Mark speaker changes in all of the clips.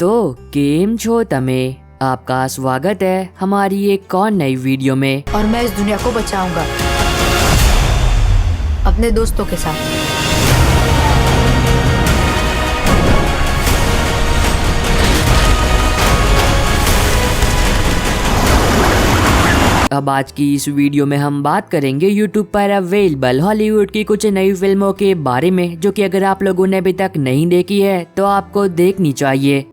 Speaker 1: तो केम छो तमे आपका स्वागत है हमारी एक और नई वीडियो में।
Speaker 2: और मैं इस दुनिया को बचाऊंगा अपने दोस्तों के साथ।
Speaker 1: अब आज की इस वीडियो में हम बात करेंगे यूट्यूब पर अवेलेबल हॉलीवुड की कुछ नई फिल्मों के बारे में, जो कि अगर आप लोगों ने अभी तक नहीं देखी है तो आपको देखनी चाहिए।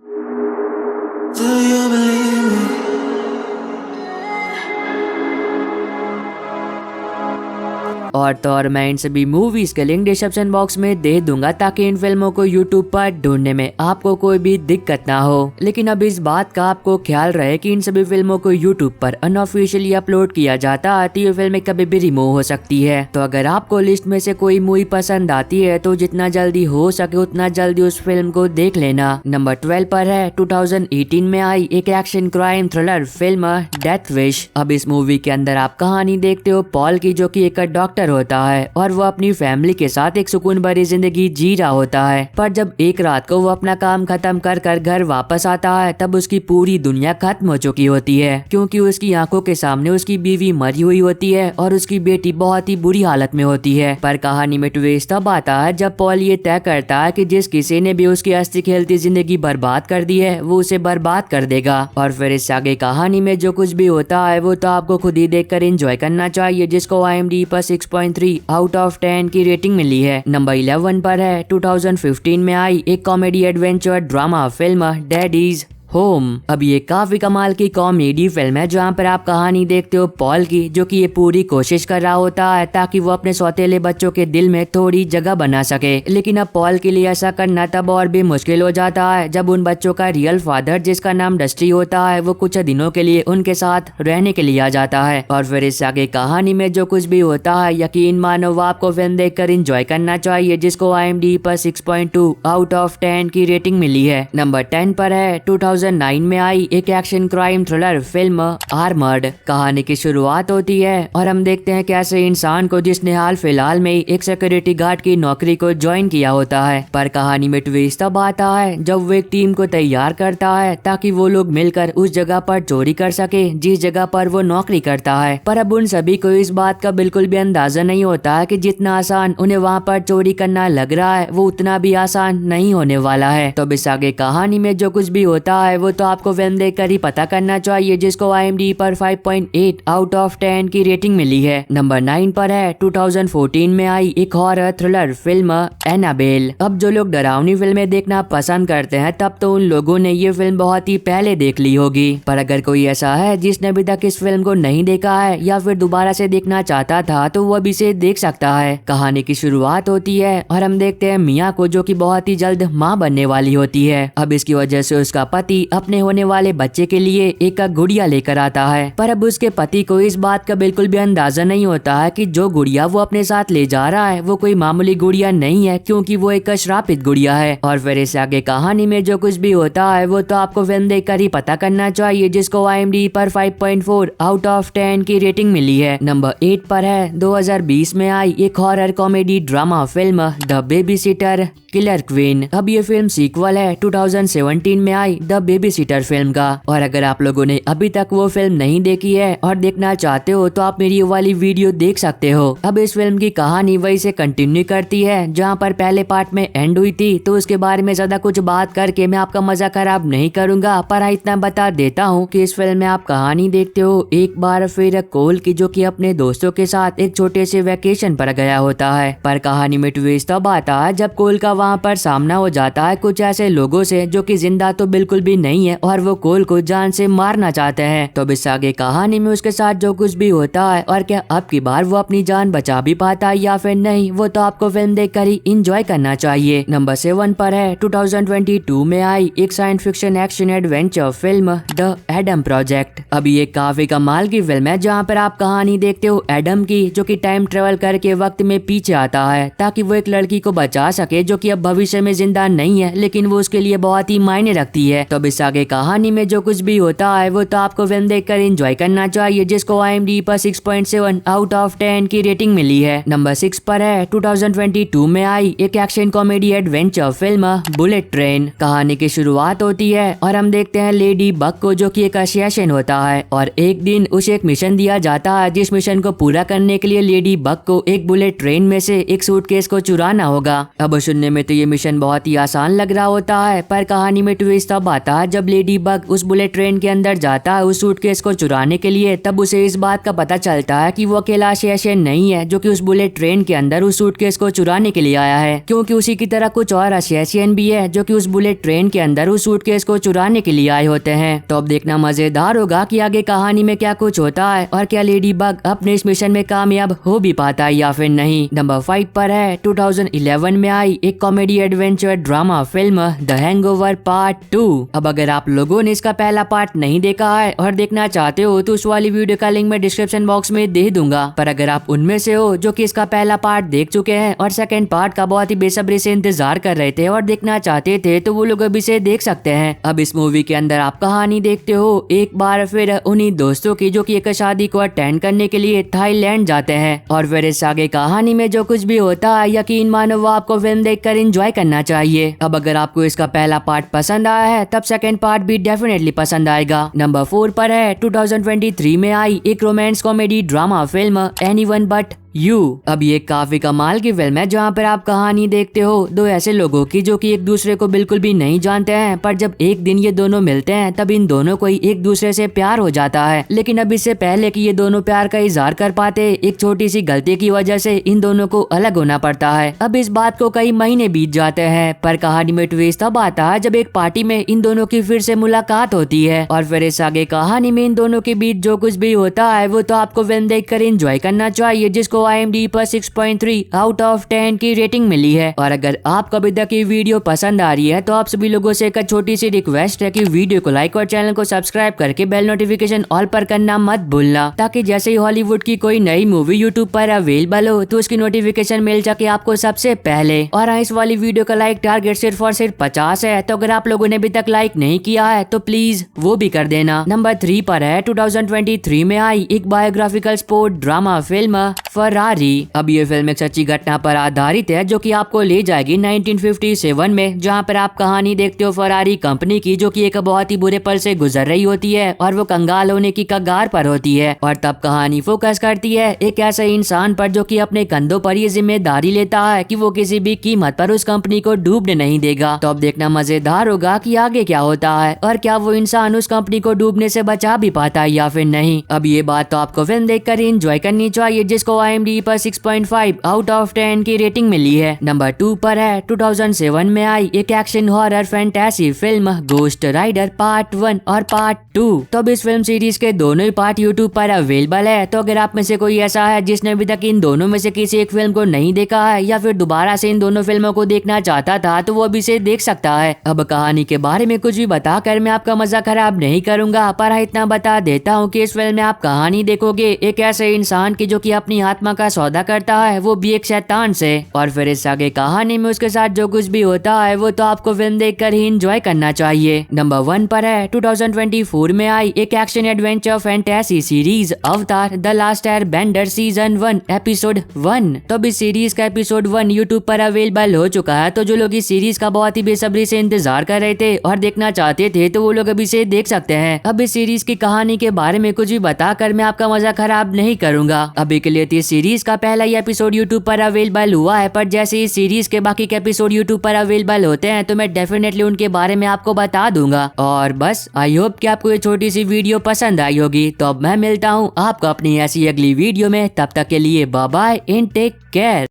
Speaker 1: और तो और मैं इन सभी मूवीज के लिंक डिस्क्रिप्शन बॉक्स में दे दूंगा, ताकि इन फिल्मों को यूट्यूब पर ढूंढने में आपको कोई भी दिक्कत ना हो। लेकिन अब इस बात का आपको ख्याल रहे कि इन सभी फिल्मों को यूट्यूब पर अनऑफिशियली अपलोड किया जाता है तो ये फिल्में कभी भी रिमूव हो सकती है। तो अगर आपको लिस्ट में से कोई मूवी पसंद आती है तो जितना जल्दी हो सके उतना जल्दी उस फिल्म को देख लेना। नंबर 12 पर है 2018 में आई एक action crime thriller film death wish. अब इस मूवी के अंदर आप कहानी देखते हो पॉल की, जो की एक डॉक्टर होता है और वो अपनी फैमिली के साथ एक सुकून भरी जिंदगी जी रहा होता है। पर जब एक रात को वो अपना काम खत्म कर घर वापस आता है तब उसकी पूरी दुनिया खत्म हो चुकी होती है, क्योंकि उसकी आंखों के सामने उसकी बीवी मरी हुई होती है और उसकी बेटी बहुत ही बुरी हालत में होती है। पर कहानी में ट्विस्ट तब आता है जब पॉल ये तय करता है कि जिस किसी ने भी उसकी हंसती खेलती जिंदगी बर्बाद कर दी है वो उसे बर्बाद कर देगा। और फिर इससे आगे कहानी में जो कुछ भी होता है वो तो आपको खुद ही देखकर एंजॉय करना चाहिए, जिसको IMDb पर 6.3 आउट ऑफ 10 की रेटिंग मिली है। नंबर 11 पर है 2015 में आई एक comedy adventure drama film daddies home. अब ये काफी कमाल की कॉमेडी फिल्म है जहाँ पर आप कहानी देखते हो पॉल की, जो कि ये पूरी कोशिश कर रहा होता है ताकि वो अपने सौतेले बच्चों के दिल में थोड़ी जगह बना सके। लेकिन अब पॉल के लिए ऐसा करना तब और भी मुश्किल हो जाता है जब उन बच्चों का रियल फादर, जिसका नाम डस्टी होता है, वो कुछ दिनों के लिए उनके साथ रहने के लिए आ जाता है। और फिर इससे आगे कहानी में जो कुछ भी होता है यकीन मानो वो आपको फिल्म देखकर एंजॉय करना चाहिए, जिसको IMDb पर 6.2 आउट ऑफ 10 की रेटिंग मिली है। नंबर 10 पर है 2009 में आई एक action crime thriller film armoured. कहानी की शुरुआत होती है और हम देखते हैं कैसे इंसान को, जिसने हाल फिलहाल में एक सिक्योरिटी गार्ड की नौकरी को ज्वाइन किया होता है। पर कहानी में ट्विस्ट तब आता है जब वो एक टीम को तैयार करता है ताकि वो लोग मिलकर उस जगह पर चोरी कर सके जिस जगह पर वो नौकरी करता है। पर अब उन सभी को इस बात का बिल्कुल भी अंदाजा नहीं होता है कि जितना आसान उन्हें वहाँ पर चोरी करना लग रहा है वो उतना भी आसान नहीं होने वाला है। तो इस आगे कहानी में जो कुछ भी होता है वो तो आपको फिल्म देखकर ही पता करना चाहिए, जिसको IMDb पर 5.8 आउट ऑफ 10 की रेटिंग मिली है। नंबर 9 पर है 2014 में आई एक हॉरर थ्रिलर फिल्म एनाबेल। अब जो लोग डरावनी फिल्में देखना पसंद करते हैं तब तो उन लोगों ने ये फिल्म बहुत ही पहले देख ली होगी। पर अगर कोई ऐसा है जिसने अभी तक इस फिल्म को नहीं देखा है या फिर दोबारा से देखना चाहता था तो वो अभी से देख सकता है। कहानी की शुरुआत होती है और हम देखते हैं मिया को, जो कि बहुत ही जल्द माँ बनने वाली होती है। अब इसकी वजह से उसका पति अपने होने वाले बच्चे के लिए एक गुड़िया लेकर आता है। पर अब उसके पति को इस बात का बिल्कुल भी अंदाजा नहीं होता है कि जो गुड़िया वो अपने साथ ले जा रहा है वो कोई मामूली गुड़िया नहीं है, क्योंकि वो एक श्रापित गुड़िया है। और फिर इससे आगे कहानी में जो कुछ भी होता है वो तो आपको फिल्म देखकर ही पता करना चाहिए, जिसको IMDb पर 5.4 आउट ऑफ 10 की रेटिंग मिली है। नंबर 8 पर है 2020 में आई एक horror comedy drama film the baby sitter killer queen. अब ये फिल्म सीक्वल है 2017 में I the baby sitter film का। और अगर आप लोगों ने अभी तक वो फिल्म नहीं देखी है और देखना चाहते हो तो आप मेरी ये वाली वीडियो देख सकते हो। अब इस फिल्म की कहानी वही से कंटिन्यू करती है जहाँ पर पहले पार्ट में एंड हुई थी, तो उसके बारे में ज्यादा कुछ बात करके मैं आपका मजा खराब नहीं करूंगा। पर इतना बता देता हूँ कि इस फिल्म में आप कहानी देखते हो एक बार फिर कोल की, जो कि अपने दोस्तों के साथ एक छोटे से वेकेशन पर गया होता है। पर कहानी में ट्विस्ट तब आता है जब कोल का वहाँ पर सामना हो जाता है कुछ ऐसे लोगों से जो कि जिंदा तो बिल्कुल भी नहीं है और वो कोल को जान से मारना चाहते हैं। तो इस आगे कहानी में उसके साथ जो कुछ भी होता है और क्या अब की बार वो अपनी जान बचा भी पाता है या फिर नहीं, वो तो आपको फिल्म देखकर ही एंजॉय करना चाहिए। नंबर 7 पर है 2022 में आई एक science fiction action adventure film the Adam project. अब ये काफी कमाल की फिल्म है जहाँ पर आप कहानी देखते हो एडम की, जो कि टाइम ट्रेवल करके वक्त में पीछे आता है ताकि वो एक लड़की को बचा सके जो कि अब भविष्य में जिंदा नहीं है, लेकिन वो उसके लिए बहुत ही मायने रखती है। तो अब इस आगे कहानी में जो कुछ भी होता है वो तो आपको फिल्म देखकर एंजॉय करना चाहिए, जिसको IMDb पर 6.7 आउट ऑफ 10 की रेटिंग मिली है। नंबर 6 पर है 2022 में आई एक action comedy adventure film bullet train. कहानी की शुरुआत होती है और हम देखते हैं लेडी बग को, जो कि एक असियाशन होता है और एक दिन उसे एक मिशन दिया जाता है, जिस मिशन को पूरा करने के लिए लेडी बग को एक बुलेट ट्रेन में से एक सूटकेस को चुराना होगा। अब सुनने में तो ये मिशन बहुत ही आसान लग रहा होता है, पर कहानी में ट्विस्ट तब आता है जब लेडी बग उस बुलेट ट्रेन के अंदर जाता है उस सूटकेस को चुराने के लिए। तब उसे इस बात का पता चलता है कि वो अकेला असियाशन नहीं है जो कि उस बुलेट ट्रेन के अंदर उस सूटकेस को चुराने के लिए आया है, क्योंकि उसी की तरह कुछ और असियाशन भी है जो कि उस बुलेट ट्रेन के अंदर उस सूटकेस को चुराने के लिए आए होते हैं। तो अब देखना मजेदार होगा कि आगे कहानी में क्या कुछ होता है और क्या लेडी बग अपने इस मिशन में कामयाब हो भी पाता है या फिर नहीं। नंबर 5 पर है 2011 में आई एक comedy adventure drama film the hangover part 2। अब अगर आप लोगों ने इसका पहला पार्ट नहीं देखा है और देखना चाहते हो तो उस वाली वीडियो का लिंक मैं डिस्क्रिप्शन बॉक्स में दे दूंगा, पर अगर आप उनमें से हो जो कि इसका पहला पार्ट देख चुके हैं और सेकंड पार्ट का बहुत ही बेसब्री से इंतजार कर रहे थे और देखना चाहते थे, तो वो लोग अभी से देख सकते हैं। अब इस मूवी के अंदर आप कहानी देखते हो एक बार फिर उन्हीं दोस्तों की जो कि एक शादी को अटेंड करने के लिए थाईलैंड जाते हैं, और फिर इस आगे कहानी में जो कुछ भी होता है यकीन मानो वो आपको फिल्म देखकर एंजॉय करना चाहिए। अब अगर आपको इसका पहला पार्ट पसंद आया है तब सेकंड पार्ट भी डेफिनेटली पसंद आएगा। नंबर 4 पर है 2023 में आई एक romance comedy drama film anyone but you. अब ये काफी कमाल की फिल्म है जहाँ पर आप कहानी देखते हो दो ऐसे लोगों की जो कि एक दूसरे को बिल्कुल भी नहीं जानते हैं, पर जब एक दिन ये दोनों मिलते हैं तब इन दोनों को ही एक दूसरे से प्यार हो जाता है। लेकिन अब इससे पहले कि ये दोनों प्यार का इजहार कर पाते, एक छोटी सी गलती की वजह से इन दोनों को अलग होना पड़ता है। अब इस बात को कई महीने बीत जाते हैं, पर कहानी में ट्विस्ट तब आता है जब एक पार्टी में इन दोनों की फिर से मुलाकात होती है, और फिर इस आगे कहानी में इन दोनों के बीच जो कुछ भी होता है वो तो आपको फिल्म देखकर एंजॉय करना चाहिए, जिसको IMDb पर 6.3 आउट ऑफ 10 की रेटिंग मिली है। और अगर आपको अभी तक ये वीडियो पसंद आ रही है तो आप सभी लोगों से एक छोटी सी रिक्वेस्ट है कि वीडियो को लाइक और चैनल को सब्सक्राइब करके बेल नोटिफिकेशन ऑल पर करना मत भूलना, ताकि जैसे ही हॉलीवुड की कोई नई मूवी यूट्यूब पर अवेलेबल हो तो उसकी नोटिफिकेशन मिल सके आपको सबसे पहले। और इस वाली वीडियो का लाइक टारगेट सिर्फ और सिर्फ 50 है, तो अगर आप लोगों ने अभी तक लाइक नहीं किया है तो प्लीज वो भी कर देना। नंबर 3 पर है 2023 में आई एक biographical sport drama film Ferrari. अब ये फिल्म एक सच्ची घटना पर आधारित है जो कि आपको ले जाएगी 1957 में, जहाँ पर आप कहानी देखते हो फरारी कंपनी की, जो कि एक बहुत ही बुरे पल से गुजर रही होती है और वो कंगाल होने की कगार पर होती है। और तब कहानी फोकस करती है एक ऐसे इंसान पर जो कि अपने कंधों पर ये जिम्मेदारी लेता है कि वो किसी भी कीमत पर उस कंपनी को डूबने नहीं देगा। तो अब देखना मजेदार होगा कि आगे क्या होता है और क्या वो इंसान उस कंपनी को डूबने से बचा भी पाता है या फिर नहीं। अब ये बात तो आपको फिल्म देखकर एंजॉय करनी चाहिए, जिसको IMDb पर 6.5 आउट ऑफ 10 की रेटिंग मिली है। नंबर 2 पर है 2007 में आई एक action horror fantasy film Ghost Rider part 1 और पार्ट 2। तो अब इस फिल्म सीरीज के दोनों ही पार्ट यूट्यूब पर अवेलेबल है, तो अगर आप में से कोई ऐसा है जिसने अभी तक इन दोनों में से किसी एक फिल्म को नहीं देखा है या फिर दोबारा से इन दोनों फिल्मों को देखना चाहता था तो वो अभी से देख सकता है। अब कहानी के बारे में कुछ भी बताकर मैं आपका मजा खराब नहीं करूंगा, पर इतना बता देता हूँ कि इस फिल्म में आप कहानी देखोगे एक ऐसे इंसान की जो कि अपनी आत्मा का सौदा करता है, वो भी एक शैतान से। और फिर इस आगे कहानी में उसके साथ जो कुछ भी होता है वो तो आपको फिल्म देखकर ही एंजॉय करना चाहिए। नंबर 1 पर है 2024 में आई एक एक्शन एडवेंचर फैंटेसी सीरीज अवतार the last Airbender season 1 episode 1। तो इस सीरीज का एपिसोड 1 यूट्यूब पर अवेलेबल हो चुका है, तो जो लोग इस सीरीज का बहुत ही बेसब्री से इंतजार कर रहे थे और देखना चाहते थे तो वो लोग अभी से देख सकते हैं। अब इस सीरीज की कहानी के बारे में कुछ भी बताकर मैं आपका मजा खराब नहीं करूंगा। अभी के लिए तो इस सीरीज का पहला ही एपिसोड यूट्यूब पर अवेलेबल हुआ है, पर जैसे इस सीरीज के बाकी के एपिसोड यूट्यूब पर अवेलेबल होते हैं तो मैं डेफिनेटली उनके बारे में आपको बता दूंगा। और बस आई होप कि आपको ये छोटी सी वीडियो पसंद आई होगी। तो अब मैं मिलता हूँ आपको अपनी ऐसी अगली वीडियो में, तब तक के लिए bye bye and take care.